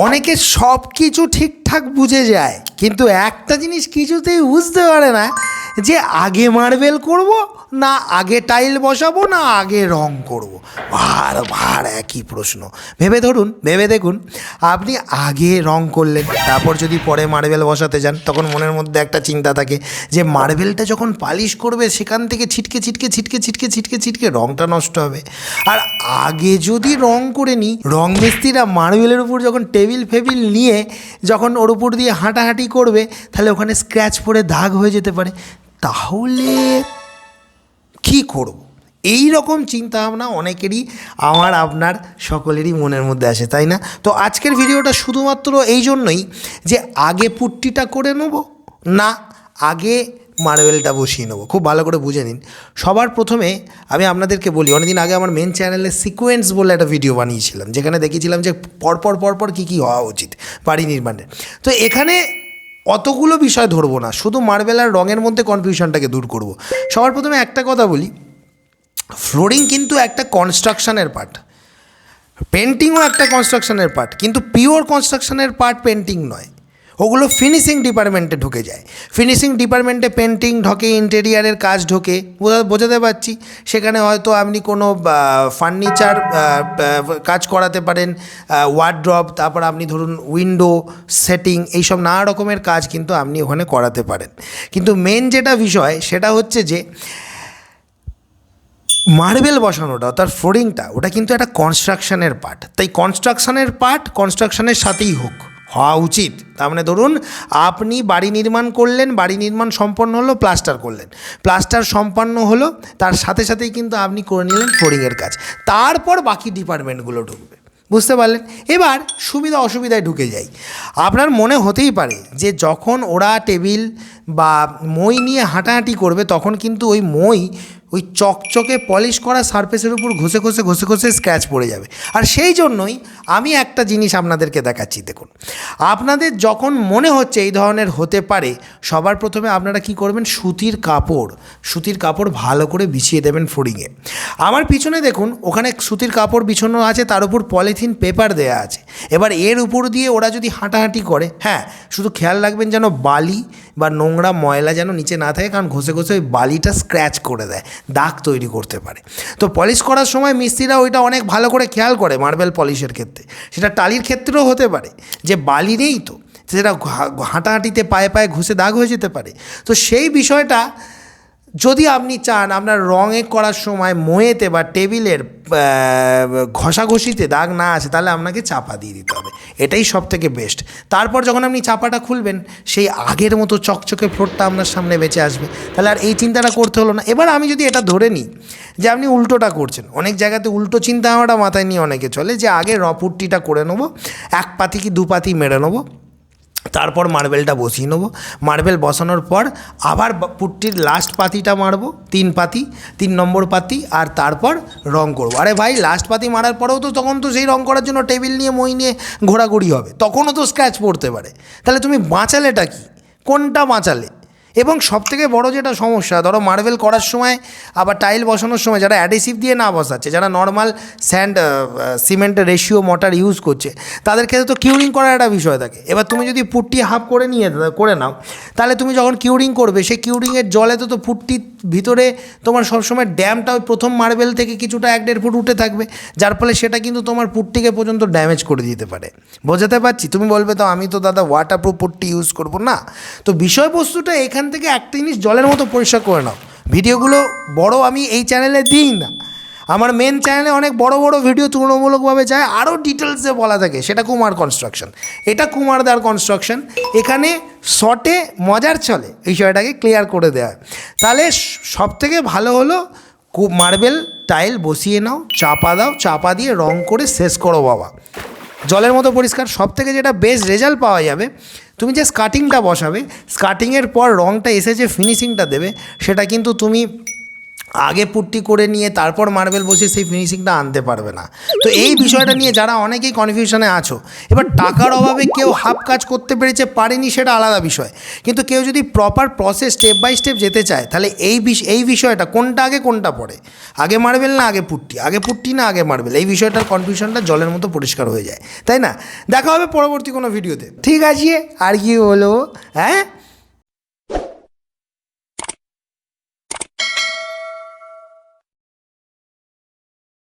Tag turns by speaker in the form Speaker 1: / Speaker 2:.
Speaker 1: অনেকে সব কিছু ঠিকঠাক বুঝে যায়, কিন্তু একটা জিনিস কিছুতেই বুঝতে পারে না যে আগে মার্বেল করব না আগে টাইল বসাবো না আগে রং করব। ভার একই প্রশ্ন। ভেবে দেখুন, আপনি আগে রং করলেন, তারপর যদি পরে মার্বেল বসাতে যান তখন মনের মধ্যে একটা চিন্তা থাকে যে মার্বেলটা যখন পালিশ করবে সেখান থেকে ছিটকে রংটা নষ্ট হবে। আর আগে যদি রং করে নিই, রং মিস্ত্রিরা মার্বেলের উপর যখন টেবিল নিয়ে যখন ওর উপর দিয়ে হাঁটাহাঁটি করবে, তাহলে ওখানে স্ক্র্যাচ পড়ে দাগ হয়ে যেতে পারে। তাহলে কি করব? এই রকম চিন্তা ভাবনা অনেকেরই, আমার আপনার সকলেরই মনের মধ্যে আসে, তাই না? তো আজকের ভিডিওটা শুধুমাত্র এই জন্যই যে আগে পুট্টিটা করে নেব না আগে মার্বেলটা বসিয়ে নেবো। খুব ভালো করে বুঝে নিন। সবার প্রথমে আমি আপনাদেরকে বলি, অনেকদিন আগে আমার মেন চ্যানেলে সিকোয়েন্স বলে একটা ভিডিও বানিয়েছিলাম, যেখানে দেখিয়েছিলাম যে পরপর কী হওয়া উচিত বাড়ি নির্মাণের। তো এখানে অতগুলো বিষয় ধরবো না, শুধু মার্বেল আর রঙের মধ্যে কনফিউশনটাকে দূর করব। সবার প্রথমে একটা কথা বলি, ফ্লোরিং কিন্তু একটা কনস্ট্রাকশনের পার্ট, পেন্টিংও একটা কনস্ট্রাকশনের পার্ট, কিন্তু পিওর কনস্ট্রাকশনের পার্ট পেন্টিং নয়, ওগুলো ফিনিশিং ডিপার্টমেন্টে ঢুকে যায়। ফিনিশিং ডিপার্টমেন্টে পেন্টিং ঢোকে, ইন্টেরিয়ারের কাজ ঢোকে, বোঝাতে পারছি। সেখানে হয়তো আপনি কোনো ফার্নিচার কাজ করাতে পারেন, ওয়ার্ড্রপ, তারপর আপনি ধরুন উইন্ডো সেটিং, এইসব নানা রকমের কাজ কিন্তু আপনি ওখানে করাতে পারেন। কিন্তু মেন যেটা বিষয় সেটা হচ্ছে যে মার্বেল বসানোটা অর্থাৎ ফ্লোরিংটা, ওটা কিন্তু একটা কনস্ট্রাকশনের পার্ট। তাই কনস্ট্রাকশনের পার্ট কনস্ট্রাকশনের সাথেই হওয়া উচিত। তার মানে ধরুন আপনি বাড়ি নির্মাণ করলেন, বাড়ি নির্মাণ সম্পন্ন হলো, প্লাস্টার করলেন, প্লাস্টার সম্পন্ন হলো, তার সাথেই কিন্তু আপনি করে নিলেন ফ্লোরিংয়ের কাজ। তারপর বাকি ডিপার্টমেন্টগুলো ঢুকবে, বুঝতে পারলেন? এবার সুবিধা অসুবিধায় ঢুকে যাই। আপনার মনে হতেই পারে যে যখন ওরা টেবিল বা মই নিয়ে হাঁটাহাঁটি করবে, তখন কিন্তু ওই চকচকে পলিশ করা সারফেসের উপর ঘষে স্ক্র্যাচ পড়ে যাবে। আর সেই জন্যই আমি একটা জিনিস আপনাদেরকে দেখাচ্ছি। দেখুন, আপনাদের যখন মনে হচ্ছে এই ধরনের হতে পারে, সবার প্রথমে আপনারা কি করবেন, সুতির কাপড় ভালো করে বিছিয়ে দেবেন ফ্লোরিংয়ে। আমার পিছনে দেখুন, ওখানে সুতির কাপড় বিছানো আছে, তার উপর পলিথিন পেপার দেওয়া আছে। এবার এর উপর দিয়ে ওরা যদি হাঁটাহাঁটি করে, হ্যাঁ, শুধু খেয়াল রাখবেন যেন বালি বা নোংরা ময়লা যেন নিচে না থাকে, কারণ ঘষে ওই বালিটা স্ক্র্যাচ করে দেয়, দাগ তৈরি করতে পারে। তো পলিশ করার সময় মিস্ত্রিরা ওইটা অনেক ভালো করে খেয়াল করে মার্বেল পলিশের ক্ষেত্রে। সেটা টালির ক্ষেত্রেও হতে পারে যে বালি নেই, তো সেটা হাঁটাহাঁটিতে পায়ে ঘষে দাগ হয়ে যেতে পারে। তো সেই বিষয়টা যদি আপনি চান আপনার রঙে করার সময় মোয়েতে বা টেবিলের ঘষাঘষিতে দাগ না আছে, তাহলে আপনাকে চাপা দিয়ে দিতে হবে, এটাই সব থেকে বেস্ট। তারপর যখন আপনি চাপাটা খুলবেন, সেই আগের মতো চকচকে ফ্লোরটা আপনার সামনে বেঁচে আসবে, তাহলে আর এই চিন্তাটা করতে হলো না। এবার আমি যদি এটা ধরে নিই যে আপনি উল্টোটা করছেন, অনেক জায়গাতে উল্টো চিন্তা ভাবনাটা মাথায় নিয়ে অনেকে চলে যে আগে পুট্টিটা করে নেবো, 1 পাতি কি 2 পাতি মেরে নেবো, তারপর মার্বেলটা বসিয়ে নেবো। মার্বেল বসানোর পর আবার পুট্টির লাস্ট পাতিটা মারবো, 3 নম্বর পাতি, আর তারপর রং করবো। আরে ভাই, লাস্ট পাতি মারার পরেও তো তখন তো সেই রং করার জন্য টেবিল নিয়ে মই নিয়ে ঘোরাঘুরি হবে, তখনও তো স্ক্র্যাচ পড়তে পারে। তাহলে তুমি বাঁচালেটা কি, কোনটা বাঁচালে? এবং সবথেকে বড় যেটা সমস্যা, ধরো মার্বেল করার সময় আবার টাইল বসানোর সময় যারা অ্যাডেসিভ দিয়ে না বসাচ্ছে, যারা নর্মাল স্যান্ড সিমেন্টের রেশিও মর্টার ইউজ করছে, তাদের ক্ষেত্রে তো কিউরিং করার একটা বিষয় থাকে। এবার তুমি যদি পুট্টি হাফ করে নাও, তাহলে তুমি যখন কিউরিং করবে, সেই কিউরিংয়ের জলে তো পুট্টির ভিতরে তোমার সবসময় ড্যামটা ওই প্রথম মার্বেল থেকে কিছুটা 1-1.5 ফুট উঠে থাকবে, যার ফলে সেটা কিন্তু তোমার পুট্টিকে পর্যন্ত ড্যামেজ করে দিতে পারে। বোঝাতে পারছি? তুমি বলবে তো আমি তো দাদা ওয়াটারপ্রুফ পুট্টি ইউজ করবো না। তো বিষয়বস্তুটা এখান থেকে একটা জিনিস জলের মতো পরিষ্কার করে নাও। ভিডিওগুলো বড় আমি এই চ্যানেলে দিই না, আমার মেন চ্যানেলে অনেক বড় ভিডিও তুলনামূলকভাবে যায়, আরও ডিটেলসে বলা থাকে। সেটা কুমার কনস্ট্রাকশন, এটা কুমারদার কনস্ট্রাকশন। এখানে শর্টে মজার চলে এই বিষয়টাকে ক্লিয়ার করে দেওয়া। তাহলে সবথেকে ভালো হলো মার্বেল টাইল বসিয়ে নাও, চাপা দাও, চাপা দিয়ে রং করে শেষ করো বাবা, জলের মতো পরিষ্কার। সবথেকে যেটা বেস্ট রেজাল্ট পাওয়া যাবে, তুমি যে স্কার্টিংটা বসাবে, স্কার্টিংয়ের পর রংটা এসে যে ফিনিশিংটা দেবে, সেটা কিন্তু তুমি আগে পুট্টি করে নিয়ে তারপর মার্বেল বসে সেই ফিনিশিংটা আনতে পারবে না। তো এই বিষয়টা নিয়ে যারা অনেকেই কনফিউশনে আছো, এবার টাকার অভাবে কেউ হাফ কাজ করতে পেরেছে, পারেনি, সেটা আলাদা বিষয়, কিন্তু কেউ যদি proper process step by step যেতে চায়, তাহলে এই বিষয়টা কোনটা আগে কোনটা পরে, আগে মার্বেল না আগে পুট্টি, আগে পুট্টি না আগে মার্বেল, এই বিষয়টার কনফিউশনটা জলের মতো পরিষ্কার হয়ে যায়, তাই না? দেখা হবে পরবর্তী কোনো ভিডিওতে। ঠিক আছে, আর কি হলো, হ্যাঁ।